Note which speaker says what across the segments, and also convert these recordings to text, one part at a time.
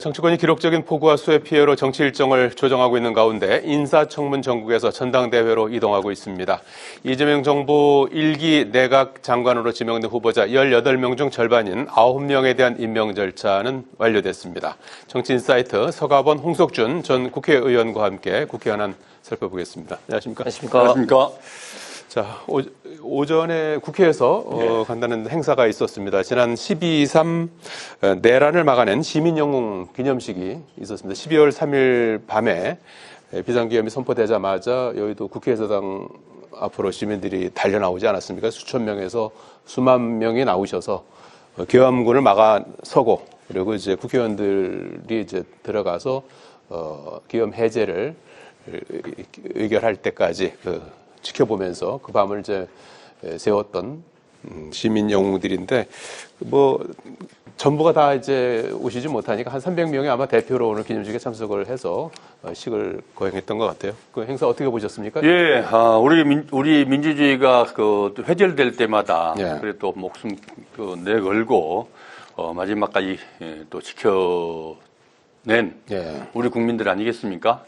Speaker 1: 정치권이 기록적인 폭우와 수해 피해로 정치 일정을 조정하고 있는 가운데 인사청문 전국에서 전당대회로 이동하고 있습니다. 이재명 정부 1기 내각 장관으로 지명된 후보자 18명 중 절반인 9명에 대한 임명 절차는 완료됐습니다. 정치인사이트 서가번 홍석준 전 국회의원과 함께 국회 현안 살펴보겠습니다. 안녕하십니까?
Speaker 2: 안녕하십니까?
Speaker 1: 자, 오전에 국회에서 간단한 행사가 있었습니다. 지난 12.3 내란을 막아낸 시민영웅 기념식이 있었습니다. 12월 3일 밤에 비상계엄이 선포되자마자 여의도 국회의사당 앞으로 시민들이 달려나오지 않았습니까? 수천 명에서 수만 명이 나오셔서 계엄군을 막아서고, 그리고 이제 국회의원들이 이제 들어가서 계엄 해제를 의결할 때까지 지켜보면서 그 밤을 이제 세웠던 시민 영웅들인데, 뭐 전부가 다 이제 오시지 못하니까 한 300명이 아마 대표로 오늘 기념식에 참석을 해서 식을 거행했던 것 같아요. 그 행사 어떻게 보셨습니까?
Speaker 2: 예, 우리 민주주의가 회절될 때마다 그래도 목숨 내걸고 마지막까지 또 지켜낸 우리 국민들 아니겠습니까?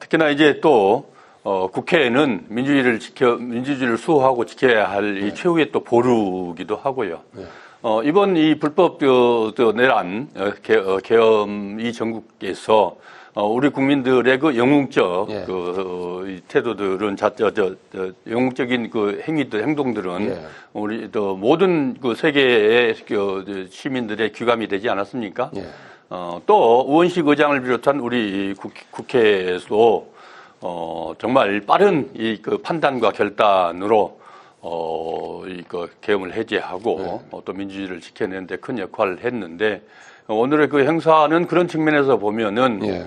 Speaker 2: 특히나 이제 또 국회에는 민주주의를 수호하고 지켜야 할 이 최후의 또 보루기도 하고요. 이번 이 불법 내란 계엄 이 전국에서 우리 국민들의 그 영웅적 이 태도들은 영웅적인 그 행동들은 우리 또 모든 그 세계의 시민들의 귀감이 되지 않았습니까? 또 우원식 의장을 비롯한 우리 국회에서도 정말 빠른 그 판단과 결단으로 계엄을 해제하고 또 민주주의를 지켜내는데 큰 역할을 했는데, 오늘의 그 행사는 그런 측면에서 보면은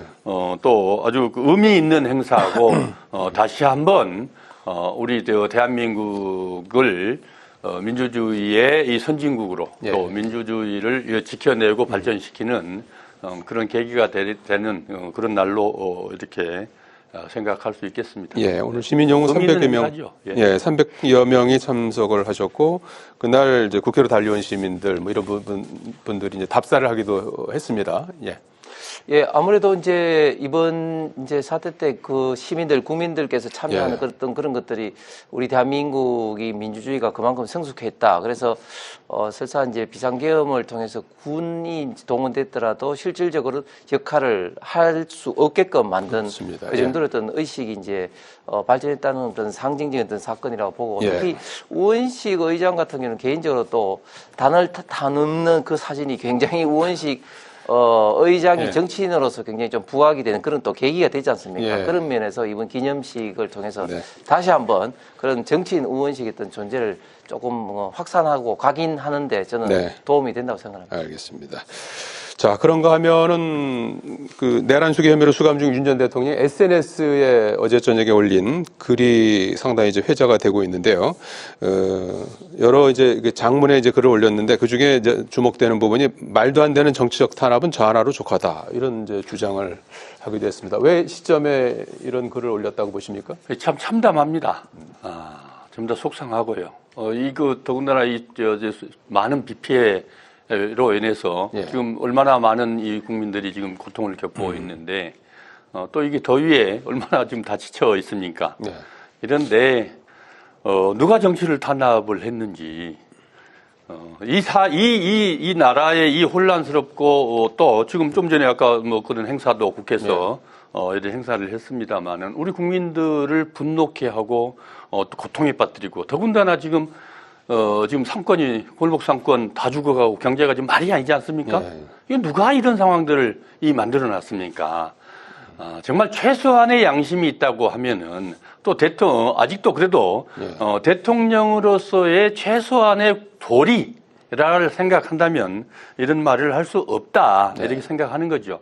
Speaker 2: 또 아주 의미 있는 행사고 다시 한번 우리 대한민국을 민주주의의 이 선진국으로 또 민주주의를 지켜내고 발전시키는 그런 계기가 되는 그런 날로 이렇게 생각할 수 있겠습니다.
Speaker 1: 예, 오늘 시민영웅 300여 명, 300여 명이 참석을 하셨고, 그날 이제 국회로 달려온 시민들, 뭐 이런 분들이 이제 답사를 하기도 했습니다.
Speaker 3: 예, 아무래도 이제 이번 이제 사태 때 그 시민들, 국민들께서 참여하는 그런 것들이 우리 대한민국이 민주주의가 그만큼 성숙했다. 그래서 설사 이제 비상계엄을 통해서 군이 동원됐더라도 실질적으로 역할을 할 수 없게끔 만든 그 정도로 어떤 의식이 이제 발전했다는 어떤 상징적인 어떤 사건이라고 보고, 특히 우원식 의장 같은 경우는 개인적으로 또 단어를 다 넣는 그 사진이 굉장히 우원식 의장이 정치인으로서 굉장히 좀 부각이 되는 그런 또 계기가 되지 않습니까? 그런 면에서 이번 기념식을 통해서 다시 한번 그런 정치인 우원식의 어떤 존재를 조금 확산하고 각인하는데 저는 도움이 된다고 생각합니다.
Speaker 1: 알겠습니다. 자, 그런가 하면은 그 내란 수계 혐의로 수감 중 윤 전 대통령이 SNS에 어제 저녁에 올린 글이 상당히 이제 회자가 되고 있는데요. 여러 이제 장문에 이제 글을 올렸는데, 그 중에 이제 주목되는 부분이 말도 안 되는 정치적 탄압은 저 하나로 족하다, 이런 이제 주장을 하기도 했습니다. 왜 시점에 이런 글을 올렸다고 보십니까?
Speaker 2: 참 참담합니다. 좀 더 속상하고요. 더군다나 많은 비 피해로 인해서 지금 얼마나 많은 이 국민들이 지금 고통을 겪고 있는데, 또 이게 더위에 얼마나 지금 다 지쳐 있습니까? 이런데 누가 정치를 탄압을 했는지, 이 나라의 이 혼란스럽고 또 지금 좀 전에 아까 뭐 그런 행사도 국회에서 이런 행사를 했습니다만은 우리 국민들을 분노케 하고 또 고통에 빠뜨리고, 더군다나 지금 상권이 골목 상권 다 죽어가고 경제가 지금 말이 아니지 않습니까? 이게 누가 이런 상황들을 만들어 놨습니까? 정말 최소한의 양심이 있다고 하면은 또 아직도 그래도 대통령으로서의 최소한의 도리를 생각한다면 이런 말을 할 수 없다, 이렇게 생각하는 거죠.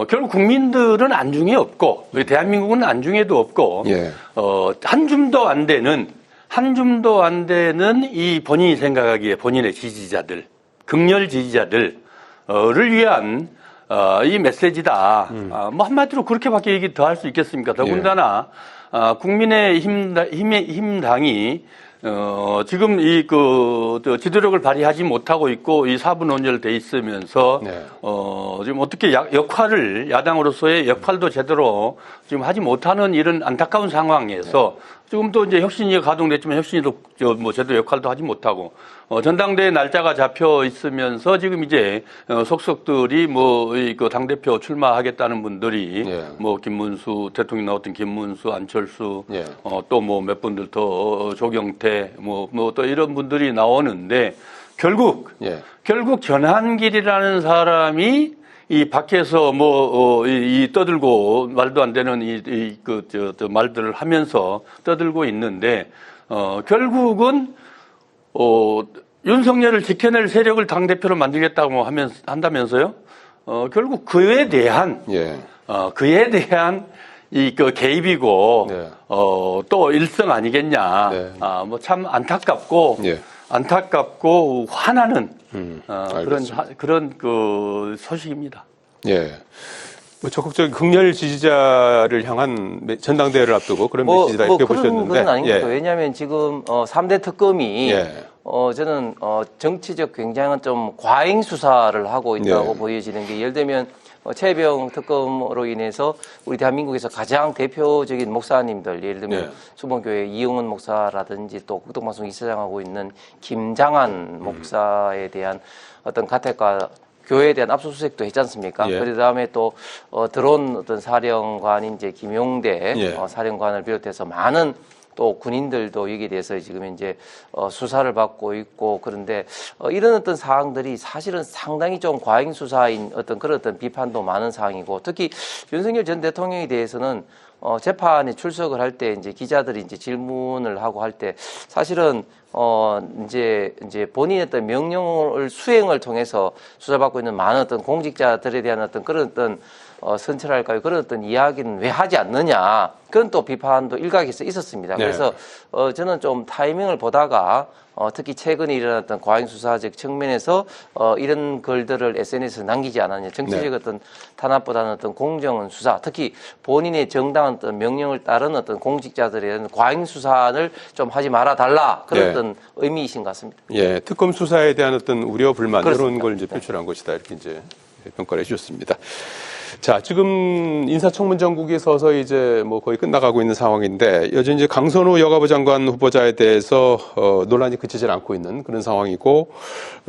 Speaker 2: 결국 국민들은 안중에 없고, 대한민국은 안중에도 없고, 한 줌도 안 되는 이 본인이 생각하기에 본인의 지지자들, 극렬 지지자들을 위한 이 메시지다. 뭐 한마디로 그렇게밖에 얘기 더 할 수 있겠습니까? 더군다나 국민의힘 당이 지금 지도력을 발휘하지 못하고 있고 이 4분 논의돼 있으면서
Speaker 1: 네.
Speaker 2: 지금 어떻게 야당으로서의 역할도 제대로 지금 하지 못하는 이런 안타까운 상황에서 지금 또 이제 혁신위가 가동됐지만 혁신위도 뭐 제대로 역할도 하지 못하고 전당대회 날짜가 잡혀 있으면서 지금 이제 속속들이 뭐 그 당대표 출마하겠다는 분들이
Speaker 1: 예.
Speaker 2: 뭐 김문수 대통령 나왔던 김문수 안철수
Speaker 1: 예.
Speaker 2: 또 뭐 몇 분들 더 조경태 뭐 또 이런 분들이 나오는데 결국
Speaker 1: 예.
Speaker 2: 전한길이라는 사람이 이 밖에서 이 떠들고 말도 안 되는 말들을 하면서 떠들고 있는데 결국은 윤석열을 지켜낼 세력을 당 대표로 만들겠다고 한다면서요. 결국 그에 대한
Speaker 1: 예.
Speaker 2: 개입이고
Speaker 1: 네.
Speaker 2: 또 일성 아니겠냐.
Speaker 1: 네.
Speaker 2: 뭐 참 안타깝고
Speaker 1: 예.
Speaker 2: 화나는
Speaker 1: 알겠습니다.
Speaker 2: 그런 그 소식입니다.
Speaker 1: 예. 뭐 적극적인 극렬 지지자를 향한 전당대회를 앞두고 그런 메시지다 이렇게
Speaker 3: 그런
Speaker 1: 보셨는데.
Speaker 3: 건 아닌 것 같아요.
Speaker 1: 예.
Speaker 3: 왜냐하면 지금 3대 특검이
Speaker 1: 예.
Speaker 3: 저는 정치적 굉장한 좀 과잉 수사를 하고 있다고
Speaker 1: 예.
Speaker 3: 보여지는 게 예를 들면 최병 특검으로 인해서 우리 대한민국에서 가장 대표적인 목사님들 예를 들면
Speaker 1: 예.
Speaker 3: 수봉교회 이용은 목사라든지 또 국동방송 이사장하고 있는 김장한 목사에 대한 어떤 가택과 교회에 대한 압수수색도 했지 않습니까?
Speaker 1: 예.
Speaker 3: 그 다음에 또 들어온 어떤 사령관인 이제 김용대
Speaker 1: 예.
Speaker 3: 사령관을 비롯해서 많은 또 군인들도 여기에 대해서 지금 이제 수사를 받고 있고 그런데 이런 어떤 사항들이 사실은 상당히 좀 과잉 수사인 어떤 그런 어떤 비판도 많은 사항이고 특히 윤석열 전 대통령에 대해서는 재판에 출석을 할 때 이제 기자들이 이제 질문을 하고 할 때 사실은 이제 본인의 어떤 명령을 수행을 통해서 수사받고 있는 많은 어떤 공직자들에 대한 어떤 그런 어떤 선처랄까요? 그런 어떤 이야기는 왜 하지 않느냐. 그런 또 비판도 일각에서 있었습니다.
Speaker 1: 네.
Speaker 3: 그래서 저는 좀 타이밍을 보다가 특히 최근에 일어났던 과잉수사적 측면에서 이런 글들을 SNS에 남기지 않았냐. 정치적
Speaker 1: 네.
Speaker 3: 어떤 탄압보다는 어떤 공정한 수사, 특히 본인의 정당한 어떤 명령을 따른 어떤 공직자들에 대한 과잉수사를 좀 하지 말아 달라. 그런
Speaker 1: 네.
Speaker 3: 어떤 의미이신 것 같습니다.
Speaker 1: 예. 특검 수사에 대한 어떤 우려, 불만
Speaker 3: 그렇습니다.
Speaker 1: 이런 걸 이제 표출한 것이다. 이렇게 이제 평가를 해주셨습니다. 자, 지금 인사청문 전국이 서서히 이제 뭐 거의 끝나가고 있는 상황인데 여전히 이제 강선우 여가부 장관 후보자에 대해서 논란이 그치질 않고 있는 그런 상황이고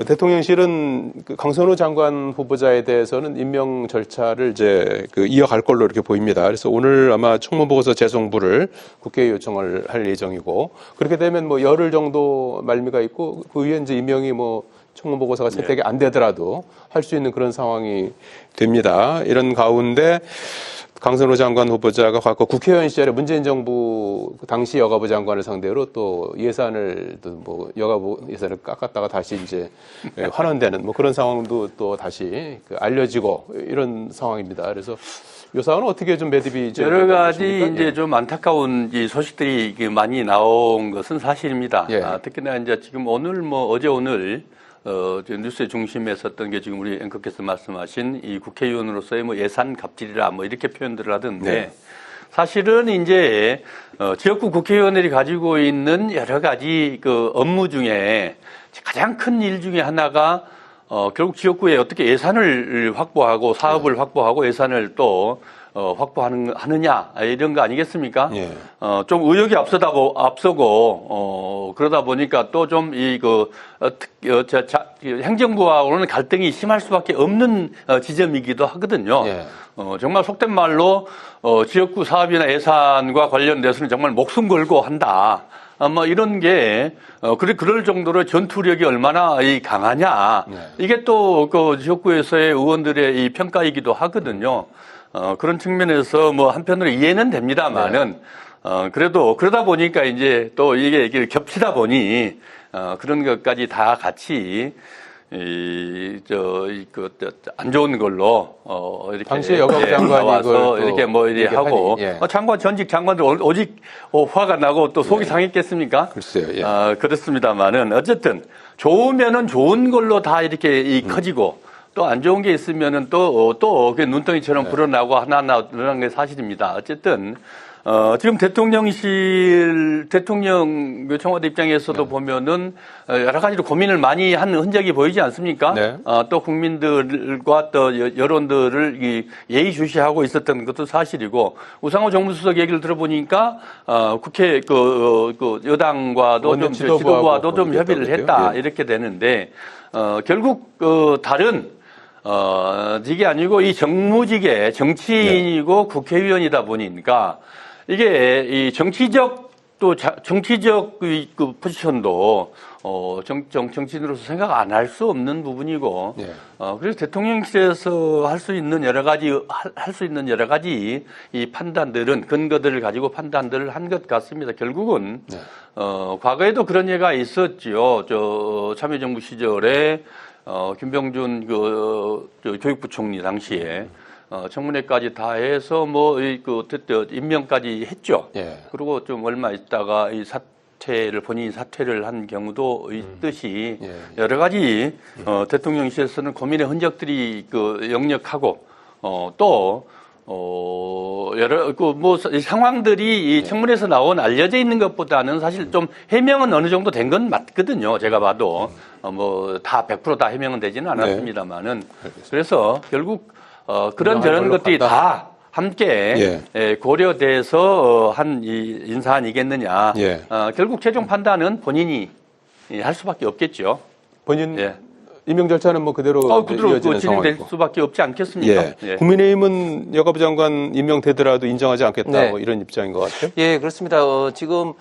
Speaker 1: 대통령실은 그 강선우 장관 후보자에 대해서는 임명 절차를 이제 이어갈 걸로 이렇게 보입니다. 그래서 오늘 아마 청문보고서 재송부를 국회에 요청을 할 예정이고 그렇게 되면 뭐 열흘 정도 말미가 있고 그 후에 이제 임명이 뭐 청문보고서가 채택이 안 되더라도 할 수 있는 그런 상황이 됩니다. 이런 가운데 강선우 장관 후보자가 과거 국회의원 시절에 문재인 정부 당시 여가부 장관을 상대로 또 예산을 뭐 여가부 예산을 깎았다가 다시 이제 환원되는 뭐 그런 상황도 또 다시 알려지고 이런 상황입니다. 그래서 이 사안은 어떻게 좀 매듭이
Speaker 2: 여러 가지
Speaker 1: 되십니까?
Speaker 2: 이제 좀 안타까운 이 소식들이 많이 나온 것은 사실입니다.
Speaker 1: 예.
Speaker 2: 특히나 이제 지금 오늘 어제 오늘 뉴스의 중심에 섰던 게 지금 우리 앵커께서 말씀하신 이 국회의원으로서의 예산 갑질이라 이렇게 표현들을 하던데
Speaker 1: 네.
Speaker 2: 사실은 이제 지역구 국회의원들이 가지고 있는 여러 가지 그 업무 중에 가장 큰 일 중에 하나가 결국 지역구에 어떻게 예산을 확보하고 사업을 확보하고 예산을 또 확보하느냐 이런 거 아니겠습니까?
Speaker 1: 예.
Speaker 2: 좀 의욕이 앞서고 그러다 보니까 또 좀 행정부하고는 갈등이 심할 수밖에 없는 지점이기도 하거든요.
Speaker 1: 예.
Speaker 2: 정말 속된 말로 지역구 사업이나 예산과 관련돼서는 정말 목숨 걸고 한다. 이런 게, 그럴 정도로 전투력이 얼마나 강하냐.
Speaker 1: 네.
Speaker 2: 이게 또 지역구에서의 의원들의 이 평가이기도 하거든요. 그런 측면에서 한편으로 이해는 됩니다만은, 그래도 그러다 보니까 이제 또 이게 겹치다 보니, 그런 것까지 다 같이, 안 좋은 걸로, 이렇게.
Speaker 1: 당시에 여가부 장관이
Speaker 2: 나와서
Speaker 1: 이걸
Speaker 2: 이렇게 이렇게 하고,
Speaker 1: 예.
Speaker 2: 전직 장관들 오직 화가 나고 또 속이 상했겠습니까?
Speaker 1: 글쎄요. 예.
Speaker 2: 그렇습니다만은 어쨌든 좋으면은 좋은 걸로 다 이렇게 커지고 또 안 좋은 게 있으면은 또 눈덩이처럼 불어나고 하나하나 늘어난 게 사실입니다. 어쨌든 지금 대통령 그 청와대 입장에서도 보면은 여러 가지로 고민을 많이 한 흔적이 보이지 않습니까?
Speaker 1: 네.
Speaker 2: 또 국민들과 또 여론들을 예의주시하고 있었던 것도 사실이고, 우상호 정무수석 얘기를 들어보니까 국회 그 여당과도
Speaker 1: 원내
Speaker 2: 좀
Speaker 1: 지도부하고
Speaker 2: 지도부와도 좀 협의를
Speaker 1: 그러겠다고
Speaker 2: 했다
Speaker 1: 예.
Speaker 2: 이렇게 되는데 결국 다른 이게 아니고 이 정무직의 정치인이고 국회의원이다 보니까 이게 이 정치적 그 포지션도 정치인으로서 생각 안 할 수 없는 부분이고
Speaker 1: 예.
Speaker 2: 그래서 대통령실에서 할 수 있는 여러 가지 이 판단들은 근거들을 가지고 판단들을 한 것 같습니다. 결국은
Speaker 1: 네.
Speaker 2: 과거에도 그런 예가 있었지요. 참여정부 시절에 김병준 저 교육부 총리 당시에 청문회까지 다 해서 임명까지 했죠.
Speaker 1: 예.
Speaker 2: 그리고 좀 얼마 있다가 이 본인이 사퇴를 한 경우도 있듯이
Speaker 1: 예.
Speaker 2: 여러 가지 대통령실에서는 고민의 흔적들이 역력하고 상황들이 이 청문회에서 나온 알려져 있는 것보다는 사실 좀 해명은 어느 정도 된 건 맞거든요. 제가 봐도 다 100% 다 해명은 되지는 않았습니다만은 그래서 결국 그런저런 것들이 다 함께 고려돼서 한 이 인사 아니겠느냐.
Speaker 1: 예.
Speaker 2: 결국 최종 판단은 본인이 할 수밖에 없겠죠.
Speaker 1: 본인
Speaker 2: 예.
Speaker 1: 임명 절차는 뭐 그대로 이어지는
Speaker 2: 진행될
Speaker 1: 상황이고.
Speaker 2: 수밖에 없지 않겠습니까?
Speaker 1: 예.
Speaker 2: 예.
Speaker 1: 국민의힘은 여가부 장관 임명되더라도 인정하지 않겠다
Speaker 3: 네.
Speaker 1: 뭐 이런 입장인 것 같아요.
Speaker 3: 예, 그렇습니다. 지금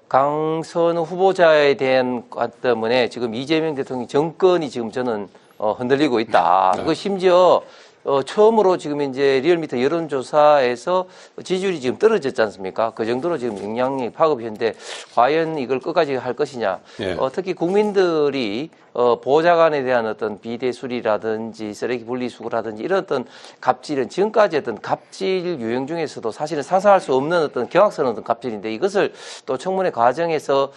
Speaker 3: 강선우 후보자에 대한 것 때문에 지금 이재명 대통령 정권이 지금 저는 흔들리고 있다. 그 심지어 처음으로 지금 이제 리얼미터 여론조사에서 지지율이 지금 떨어졌지 않습니까? 그 정도로 지금 영향이 파급했는데 과연 이걸 끝까지 할 것이냐.
Speaker 1: 예.
Speaker 3: 특히 국민들이 보좌관에 대한 어떤 비대수리라든지 쓰레기 분리수거라든지 이런 어떤 갑질은 지금까지 어떤 갑질 유형 중에서도 사실은 상상할 수 없는 어떤 경악스러운 어떤 갑질인데 이것을 또 청문회 과정에서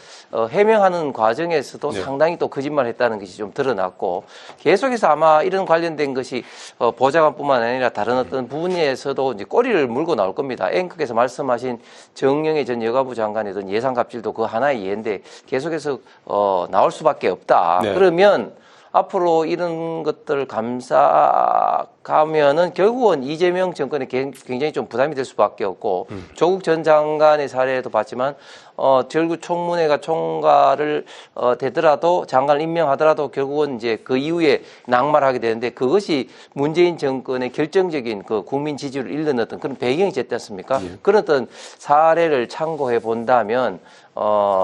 Speaker 3: 해명하는 과정에서도
Speaker 1: 네.
Speaker 3: 상당히 또 거짓말했다는 것이 좀 드러났고 계속해서 아마 이런 관련된 것이 보좌관뿐만 아니라 다른 어떤 부분에서도 이제 꼬리를 물고 나올 겁니다. 앵커께서 말씀하신 정영애 전 여가부 장관의 어떤 예상 갑질도 그 하나의 예인데 계속해서 나올 수밖에 없다.
Speaker 1: 네.
Speaker 3: 그러면 앞으로 이런 것들을 감싸가면은 결국은 이재명 정권에 굉장히 좀 부담이 될 수밖에 없고 조국 전 장관의 사례도 봤지만 결국 청문회가 총괄을 되더라도 장관을 임명하더라도 결국은 이제 그 이후에 낙마하게 되는데 그것이 문재인 정권의 결정적인 그 국민 지지를 잃는 어떤 그런 배경이 됐지 않습니까? 그런 어떤 사례를 참고해 본다면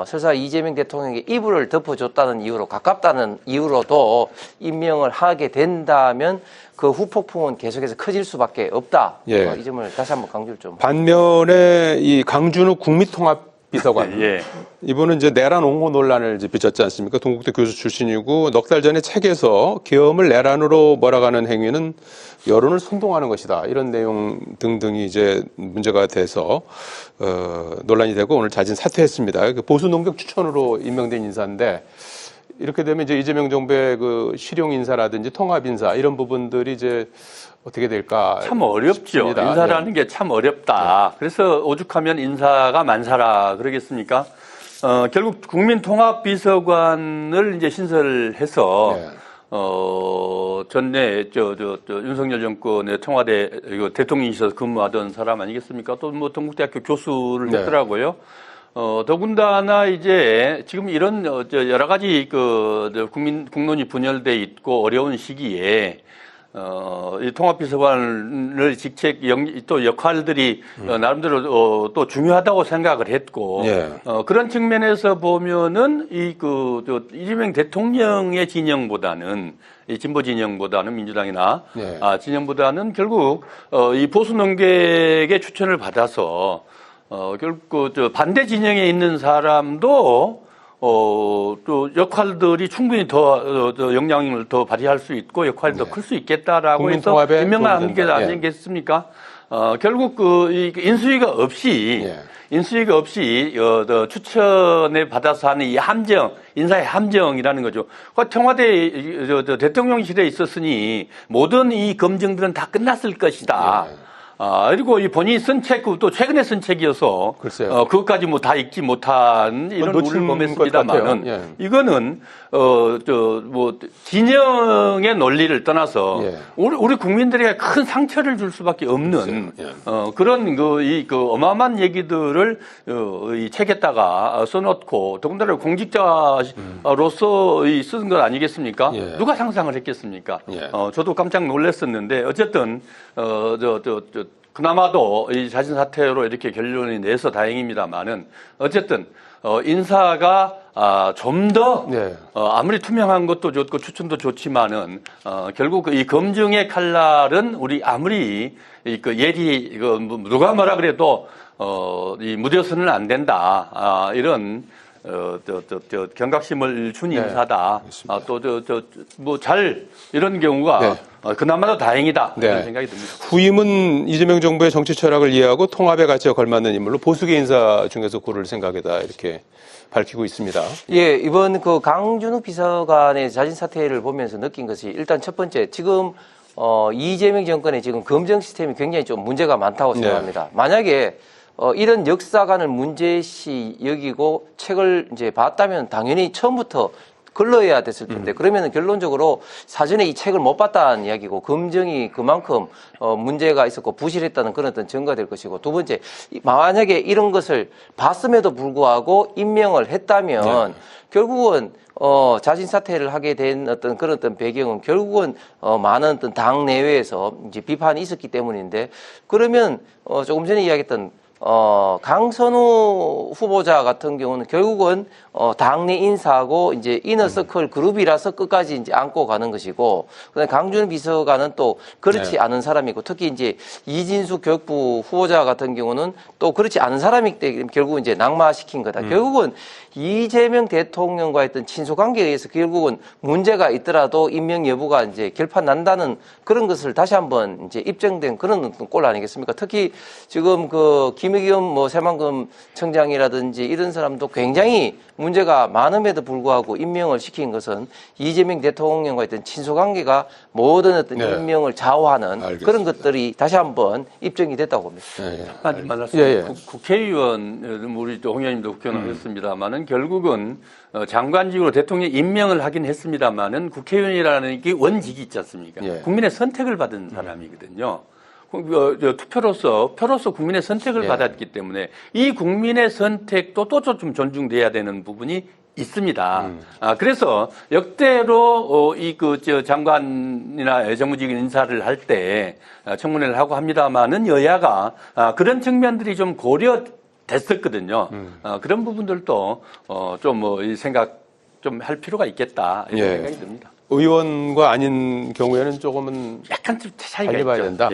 Speaker 3: 설사 이재명 대통령에게 이불을 덮어줬다는 이유로 가깝다는 이유로도 임명을 하게 된다면 그 후폭풍은 계속해서 커질 수밖에 없다.
Speaker 1: 예.
Speaker 3: 이 점을 다시 한번 강조를 좀.
Speaker 1: 반면에 이 강준우 국민통합비서관
Speaker 3: 예.
Speaker 1: 이분은 이제 내란 옹호 논란을 이제 빚었지 않습니까? 동국대 교수 출신이고 넉 달 전에 책에서 계엄을 내란으로 몰아가는 행위는 여론을 선동하는 것이다. 이런 내용 등등이 이제 문제가 돼서 논란이 되고 오늘 자진 사퇴했습니다. 보수 농객 추천으로 임명된 인사인데 이렇게 되면 이제 이재명 정부의 그 실용 인사라든지 통합 인사 이런 부분들이 이제 어떻게 될까?
Speaker 2: 참 어렵죠.
Speaker 1: 싶습니다.
Speaker 2: 인사라는 게 참 어렵다. 그래서 오죽하면 인사가 만사라 그러겠습니까? 결국 국민통합비서관을 이제 신설해서
Speaker 1: 네.
Speaker 2: 전에 윤석열 정권의 청와대 대통령이셔서 근무하던 사람 아니겠습니까? 또 뭐 동국대학교 교수를
Speaker 1: 네.
Speaker 2: 했더라고요. 더군다나 이제 지금 이런 여러 가지 국론이 분열돼 있고 어려운 시기에 이 통합비서관을 직책 또 역할들이 나름대로 또 중요하다고 생각을 했고
Speaker 1: 예.
Speaker 2: 그런 측면에서 보면은 이재명 대통령의 진영보다는 이 진보 진영보다는 민주당이나
Speaker 1: 예.
Speaker 2: 진영보다는 결국 이 보수 농객의 추천을 받아서 결국 반대 진영에 있는 사람도 또 역할들이 충분히 더 영향을 더 발휘할 수 있고 역할이 더 클 수 있겠다라고 해서
Speaker 1: 국민통합에
Speaker 2: 임명한 게
Speaker 1: 도움이 된다.
Speaker 2: 아니겠습니까? 결국 이 인수위가 없이 추천에 받아서 하는 이 인사의 함정이라는 거죠. 청와대 대통령실에 있었으니 모든 이 검증들은 다 끝났을 것이다. 그리고 이 본인이 쓴 책, 또 최근에 쓴 책이어서
Speaker 1: 글쎄요.
Speaker 2: 그것까지 뭐 다 읽지 못한 이런
Speaker 1: 놓친
Speaker 2: 우를
Speaker 1: 것
Speaker 2: 범했습니다만은
Speaker 1: 같아요. 예.
Speaker 2: 이거는 뭐 진영의 논리를 떠나서
Speaker 1: 예.
Speaker 2: 우리 국민들에게 큰 상처를 줄 수밖에 없는
Speaker 1: 예.
Speaker 2: 그런 그 어마어마한 얘기들을 이 책에다가 써놓고 더군다나 공직자로서 쓴 것 아니겠습니까?
Speaker 1: 예.
Speaker 2: 누가 상상을 했겠습니까?
Speaker 1: 예.
Speaker 2: 저도 깜짝 놀랐었는데 어쨌든 그나마도 이 자진 사퇴로 이렇게 결론이 내서 다행입니다만은 어쨌든 인사가 좀 더
Speaker 1: 네.
Speaker 2: 아무리 투명한 것도 좋고 추천도 좋지만은 결국 이 검증의 칼날은 우리 아무리 누가 뭐라 그래도 이 무뎌서는 안 된다 이런 경각심을 준
Speaker 1: 네,
Speaker 2: 인사다. 이런 경우가
Speaker 1: 네.
Speaker 2: 그나마도 다행이다.
Speaker 1: 네.
Speaker 2: 이런 생각이 듭니다.
Speaker 1: 후임은 이재명 정부의 정치 철학을 이해하고 통합의 가치에 걸맞는 인물로 보수계 인사 중에서 고를 생각이다 이렇게 밝히고 있습니다.
Speaker 3: 예, 이번 그 강준욱 비서관의 자진 사퇴를 보면서 느낀 것이 일단 첫 번째 지금 이재명 정권의 지금 검증 시스템이 굉장히 좀 문제가 많다고 생각합니다. 만약에 이런 역사관을 문제시 여기고 책을 이제 봤다면 당연히 처음부터 걸러야 됐을 텐데 그러면 결론적으로 사전에 이 책을 못 봤다는 이야기고 검증이 그만큼 문제가 있었고 부실했다는 그런 어떤 증거가 될 것이고 두 번째 만약에 이런 것을 봤음에도 불구하고 임명을 했다면 결국은 자진 사퇴를 하게 된 어떤 그런 어떤 배경은 결국은 많은 어떤 당 내외에서 이제 비판이 있었기 때문인데 그러면 조금 전에 이야기했던 강선우 후보자 같은 경우는 결국은 당내 인사하고 이제 이너서클 그룹이라서 끝까지 이제 안고 가는 것이고, 그다음에 강준우 비서관은 또 그렇지 않은 사람이고, 특히 이제 이진숙 교육부 후보자 같은 경우는 또 그렇지 않은 사람이기 때문에 결국은 이제 낙마시킨 거다. 결국은 이재명 대통령과 했던 친소 관계에 의해서 결국은 문제가 있더라도 임명 여부가 이제 결판 난다는 그런 것을 다시 한번 이제 입증된 그런 꼴 아니겠습니까? 특히 지금 그 김의겸 뭐 새만금 청장이라든지 이런 사람도 굉장히 문제가 많음에도 불구하고 임명을 시킨 것은 이재명 대통령과 했던 친소 관계가 모든 어떤 임명을 좌우하는 그런 것들이 다시 한번 입증이 됐다고 봅니다.
Speaker 2: 국회의원 우리 홍 의원님도 국회의원 하셨습니다만은 결국은 장관직으로 대통령 임명을 하긴 했습니다만은 국회의원이라는 게 원직이 있지 않습니까? 국민의 선택을 받은 사람이거든요. 표로서 국민의 선택을 받았기 때문에 이 국민의 선택도 또 좀 존중돼야 되는 부분이 있습니다. 그래서 역대로 장관이나 정무직 인사를 할 때 청문회를 하고 합니다만은 여야가 그런 측면들이 좀 고려됐었거든요. 그런 부분들도 이 생각 좀 할 필요가 있겠다 이런 생각이 듭니다.
Speaker 1: 의원과 아닌 경우에는 조금은
Speaker 2: 약간 좀 차이가
Speaker 1: 달리 봐야
Speaker 2: 있죠.
Speaker 1: 된다.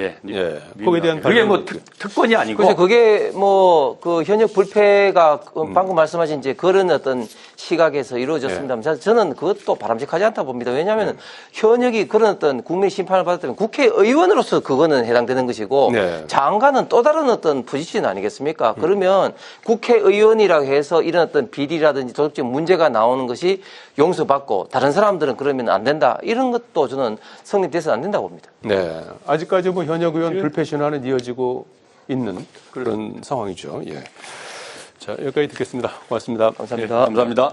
Speaker 1: 거기에 대한
Speaker 2: 그게 뭐 특권이 아니고.
Speaker 3: 그래서 그게 뭐 그 현역 불패가 방금 말씀하신 이제 그런 어떤 시각에서 이루어졌습니다만 저는 그것도 바람직하지 않다 봅니다. 왜냐하면 현역이 그런 어떤 국민 심판을 받았다면 국회의원으로서 그거는 해당되는 것이고 장관은 또 다른 어떤 포지션 아니겠습니까? 그러면 국회의원이라고 해서 이런 어떤 비리라든지 도덕적 문제가 나오는 것이 용서받고 다른 사람들은 그러면 안 된다. 이런 것도 저는 성립돼서 안 된다고 봅니다.
Speaker 1: 네. 아직까지 뭐 현역 의원 불패 신화는 이어지고 있는 그런 상황이죠. 자, 여기까지 듣겠습니다. 고맙습니다.
Speaker 3: 감사합니다.
Speaker 2: 감사합니다.